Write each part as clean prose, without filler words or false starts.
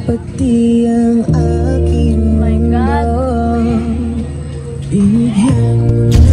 pati ang aking mundo. Binigyan mo na.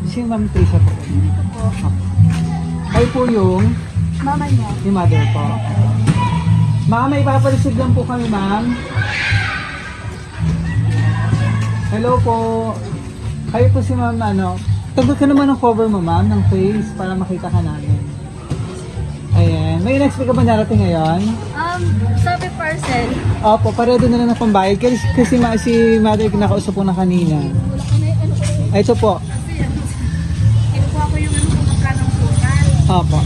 Si Ma'am Trisha po. Ay po yung mama niya. Yung mother po. Ma'am, may ipapareceive lang po kami, ma'am. Hello po. Kayo po si ma'am, tagot ka naman ng cover mo, ma'am, ng face para makita ka namin. Ayan. May in-expect ka ba narating ngayon? Sabi parcel. Opo, paredo na lang na pambayad. Kasi si mother kinakausap po na kanina. Ay, ito po. Opo.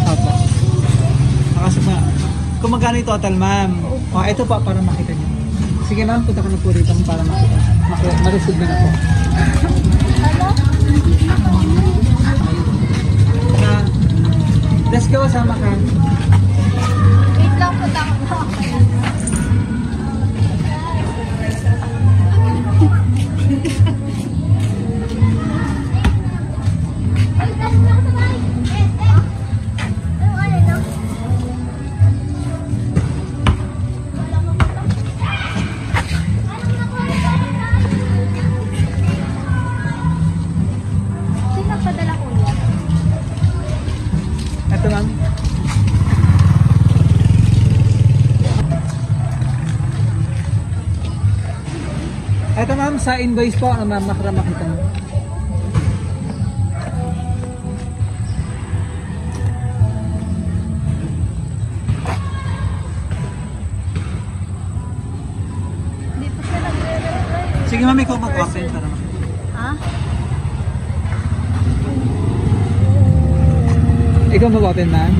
Opo. Nakasap na. Kung magkano yung total, ma'am? O, ito po, para makita niyo. Sige, ma'am, punta ka na po rito para makita. Ma-receive na po. Let's go, sama ka. Wait lang, punta ko na. Ito, ma'am. Ito, ma'am, sa invoice po, ma'am, makita mo. Hindi pa siya nagre-reply. Sige, ma'am, ikaw mag-open para makita. Ha? Ikaw mag-open, ma'am?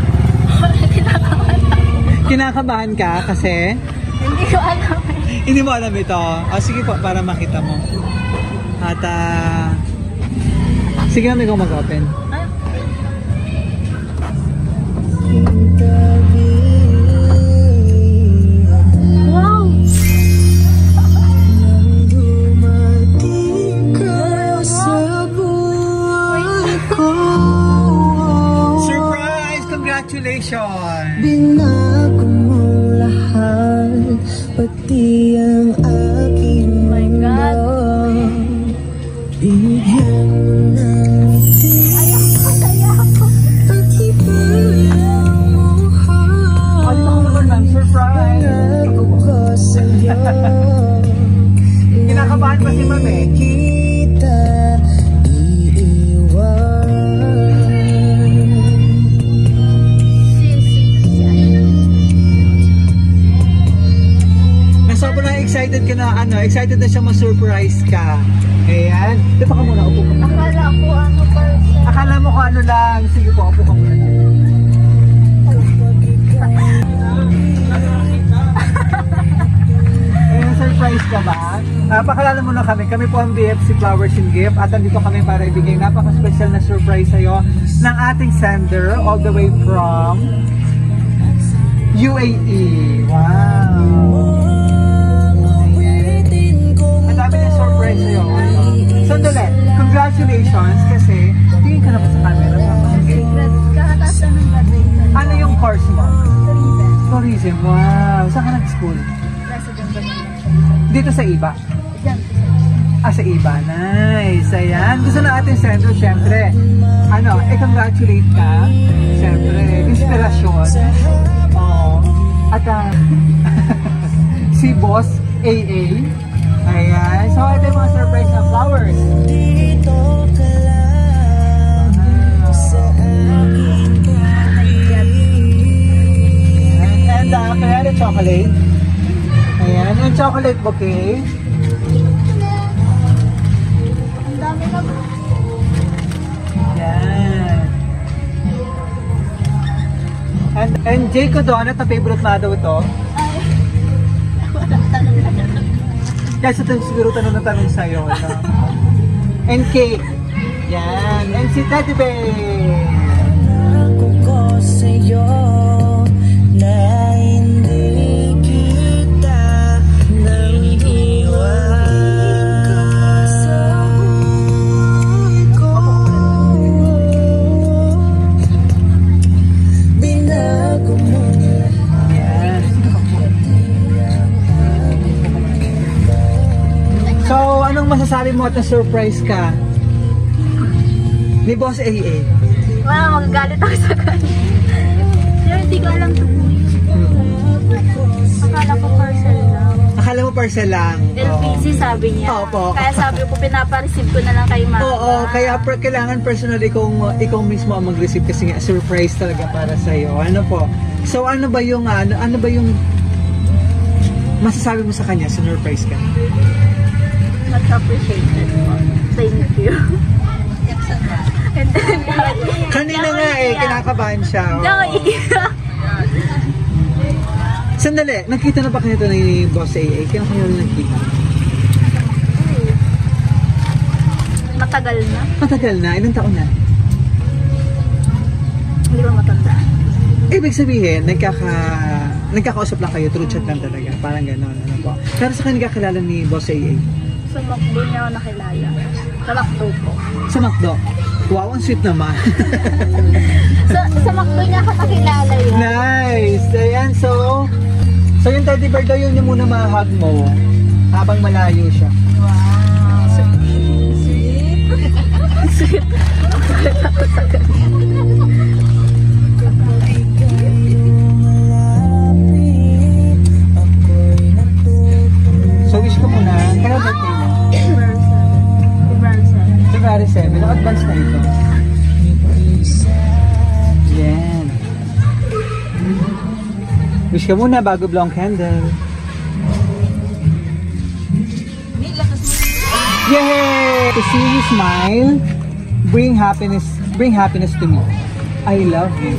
Kinakabahan ka kasi? Hindi ko alam. Hindi mo alam ito. Sige po, para makita mo. At, sige ma'am, ikaw mag-open. Wow! Surprise! Congratulations! Binago mo lahat, pati ang aking mundo. Binigyan mo na ngiti at ibayang buhay. Dito ko naman, ma'am. Surprise! Pangako ko sa'yo. Kinakabahan pa si ma'am eh. Kita iiwan. Sobrang excited ka na, excited na siya ma-surprise ka. Ayan. Dito ka muna, upo ka muna. Akala ko ano parcel. Akala mo kung ano lang. Sige po, upo ka muna. Ayan, surprise ka ba? Pakalala mo na kami. Kami po ang BFC Flowers and Gift at andito kami para ibigay napaka-special na surprise sa'yo ng ating sender all the way from UAE. Wow! Surprise sa'yo. Sandali, congratulations kasi tingin ka na pa sa camera. Kakataas na ng graduation. Ano yung course mo? Tourism. Tourism, wow. Saan ka nag-school? President Banana. Dito sa iba. Diyan. Sa iba. Nice. Ayan. Gusto na ating sender, syempre. Congratulate ka. Syempre, inspirasyon. Oo. At si Boss AA. Ayan. So, ito yung mga surprise na flowers. Dito ka lang sa aking kapiling. And kaya the chocolate. Ayan. Yung chocolate bouquet. Ang dami na po. Yan. And Jayco Donut, na favorite na daw ito. Ay. Wala tanong na tanong. Guys, ito siguro tanong na tanong sa'yo. And cake. Yan. And si Teddy Bear. Ako ko sa'yo na hindi kita naiiwan sa buhay ko. Binago mo Yan. So, anong masasabi mo at na-surprise ka? Ni Boss AA. Wala, magagalit ako sa kanya. Pero hindi ko alam ito po yun. Akala ko parcel lang. Akala mo parcel lang. LPC sabi niya. Opo. Kaya sabi ko, pinapareceive ko na lang kay mama. Oo, kaya kailangan personal ikaw mismo ang mag-receive kasi nga surprise talaga para sa iyo. Ano po? So ano ba yung masasabi mo sa kanya? Surprise ka? Much appreciated po. Thank you. And then, Kanina nga kinakabahan siya. iiyak. Sandali, nakita na ba kayo ito ni Boss AA? Kaya kayo nakita? Matagal na. Matagal na? Ilang taon na? Hindi ko matandaan. Ibig sabihin, nagkakausap lang kayo, through chat lang talaga. Parang gano'n. Ano po. Pero sa kanila kakilala ni Boss AA? Sa McDo niya ako nakilala. Sa McDo po. Sa McDo. Wow, ang sweet naman. Sa McDo niya ako nakilala yun. Nice! Ayan, so yung teddy bear daw yun yung muna ma-hug mo habang malayo siya. Wow. Sweet. So wish ko muna, kaya birthday mo? February 7, advance na ito. Yan. Wish ka muna bago blow ang candle. Yay! To see you smile, bring happiness to me. I love you.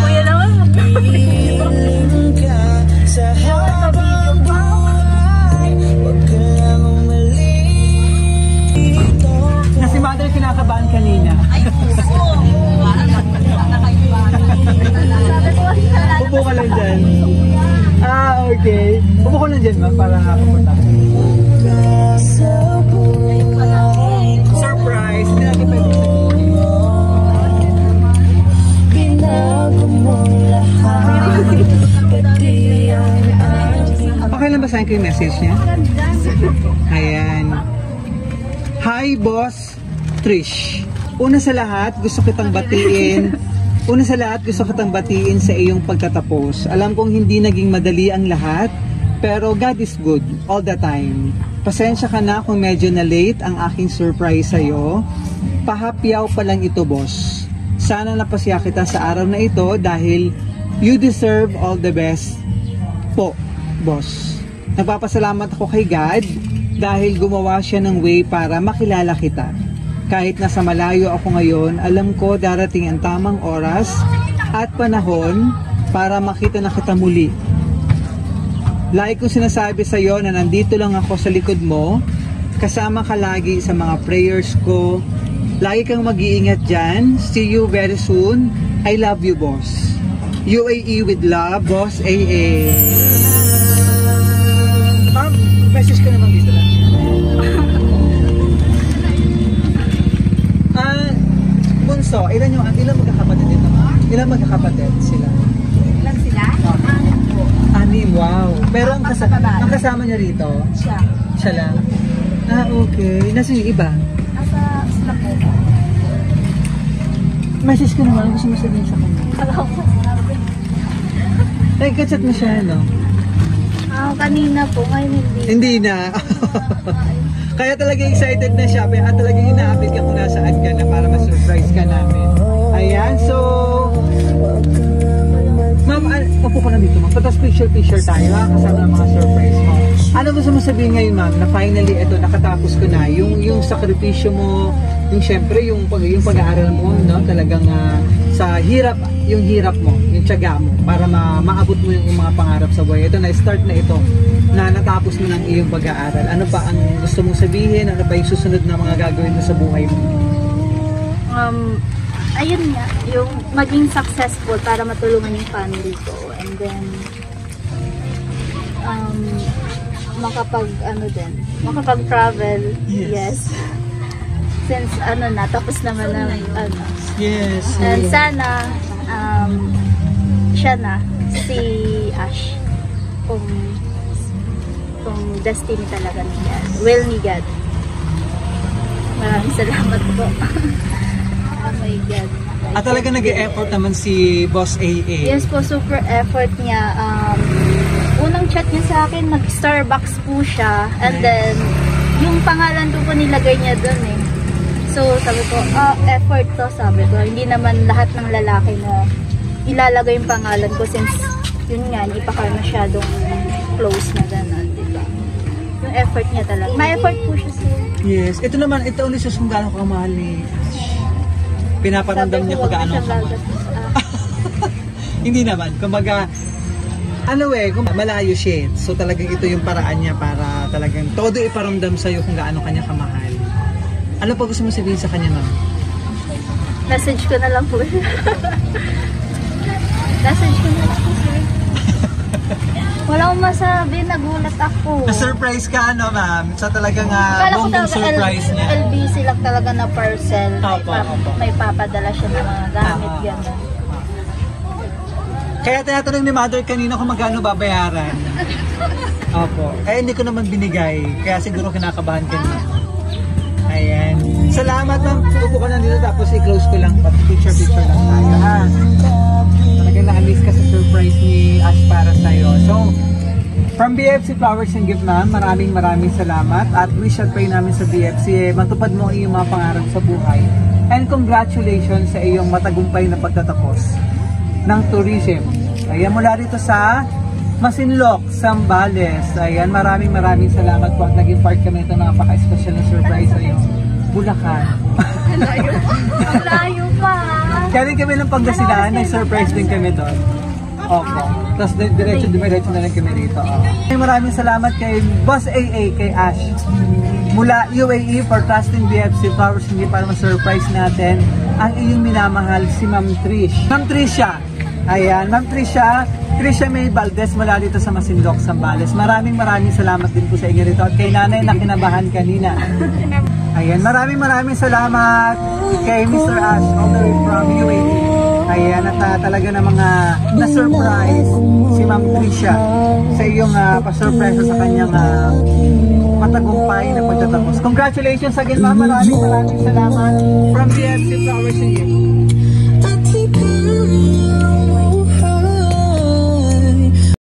Kuya naman, Piling ka sa habang buhay, huwag ka lang umalito. Na si Mother kinakabahan kanina. Upo ka lang dyan. Okay. Upo ka lang dyan, ma'am, para komportable. Sa buhay ko, Surprise! Hindi natin pwede binago mo lahat, pati ang ating okay lang basahin ko yung message niya? Ayan. Hi, Boss Trish. Una sa lahat, gusto kitang batiin sa iyong pagtatapos. Alam kong hindi naging madali ang lahat, pero God is good all the time. Pasensya ka na kung medyo na late ang aking surprise sa'yo. Pahapyaw pa lang ito, boss. Sana napasya kita sa araw na ito dahil you deserve all the best po, boss. Nagpapasalamat ako kay God dahil gumawa siya ng way para makilala kita. Kahit nasa malayo ako ngayon, alam ko darating ang tamang oras at panahon para makita na kita muli. Like kong sinasabi sa iyo na nandito lang ako sa likod mo, kasama ka lagi sa mga prayers ko. Lagi kang mag-iingat dyan. See you very soon. I love you, boss. UAE with love, Boss AA. Ma'am, message ka naman dito lang. Bunso, ilan magkakapatid dito? Ilang magkakapatid sila? Lang sila? Oh. Anim po. Anim, wow. Pero ang kasama niya rito, Siya. siya lang. Ah, okay. Nasaan yung iba? Nasa sila po. Message ko naman, gusto mo sabihin sa kanya. Wala ko sabi. Nagka-chat mo siya, no? Kanina po, ngayon hindi. Hindi na. Kaya talaga excited na siya. Kaya talagang inaabig ka kung nasaan ka na para ma-surprise ka namin. Ayan, so... Ma'am, upo ka na dito, ma'am. Tapos picture tayo, ha? Kasama ng mga surprise mo. Ano gusto mo sabihin ngayon, ma'am, na finally, ito, nakatapos ko na. Yung sakripisyo mo, yung syempre, yung pag-aaral mo, no? Talagang sa hirap, yung hirap mo, yung tiyaga mo, para maabot mo yung mga pangarap sa buhay. Ito, na-start na ito, na natapos mo ng iyong pag-aaral. Ano pa ang gusto mong sabihin? Ano pa yung susunod na mga gagawin mo sa buhay mo? Ayun nga, yung maging successful para matulungan yung family ko. And then, makapag-travel. Yes. Since tapos naman ng Yes. And sana, siya na, si Ash, kung destiny talaga ni God, will ni God. Maraming salamat po. Oh my God. At talaga nag-e-effort naman si Boss AA. Yes po, super effort niya. Unang chat niya sa akin, nag-Starbucks po siya. And then, yung pangalan ko po nilagay niya dun eh. So, sabi ko, effort to, sabi ko. Hindi naman lahat ng lalaki na ilalagay yung pangalan ko since, yun nga, hindi pa kayo masyadong close na gano'n, diba? Yung effort niya talaga. May effort po siya sir. Yes. Ito naman, ito ulit siya kung gaano ka kamahal ni Ash. Pinaparamdam niya pag gaano ka. Hindi naman. Kumbaga, kung malayo siya. So talagang ito yung paraan niya para talagang todo iparamdam sa'yo kung gaano kanya kamahal. Ano pa gusto mo sabihin sa kanya, ma'am? Message ko na lang po. Message ko na lang po, sir. Wala akong masabi, nagulat ako. Na-surprise ka, ano, ma'am? So talagang Akala ko bonggang talaga surprise niya. LBC lang talaga na parcel. Opo. May papadala siya ng mga gamit, gano'n. Kaya tinatanong ni Mother kanina kung magkano babayaran. Opo. Hindi ko naman binigay. Kaya siguro kinakabahan ka niya. Ayan. Salamat, ma'am. Upo ka na dito tapos i-close ko lang. Picture lang tayo, ha? Talagang na-amaze ka sa surprise ni Ash para sa'yo. So, from BFC Flowers and Gift, ma'am, maraming salamat. At wish and pray namin sa BFC, matupad mo ang iyong mga pangarap sa buhay. And congratulations sa iyong matagumpay na pagtatapos ng tourism. Ayan, mula dito sa Masinloc, Zambales. Ayan, maraming salamat po at naging part kami ito ng napaka-special na surprise sa iyo. Bulacan. Ang layo pa. Galing kami ng Pangasinan, nag-surprise din kami doon. Opo. Tapos diretso na lang kami dito. Maraming salamat kay Boss AA, kay Ash. Mula UAE for trusting BFC Flowers hindi para ma-surprise natin ang iyong minamahal si Ma'am Trish. Ma'am Trisha. Ayan, Ma'am Trisha May Valdez mula dito sa Masinloc, Zambales. Maraming salamat din po sa inyo rito. At kay nanay na kinabahan kanina. Ayan, maraming salamat kay Mr. Ash all the way from UAE. Ayan, at talaga na mga na-surprise si Ma'am Trisha sa iyong pa-surprise sa kanyang matagumpay na pagtatapos. Congratulations again, ma'am. Maraming salamat from BFC Flowers and Gift.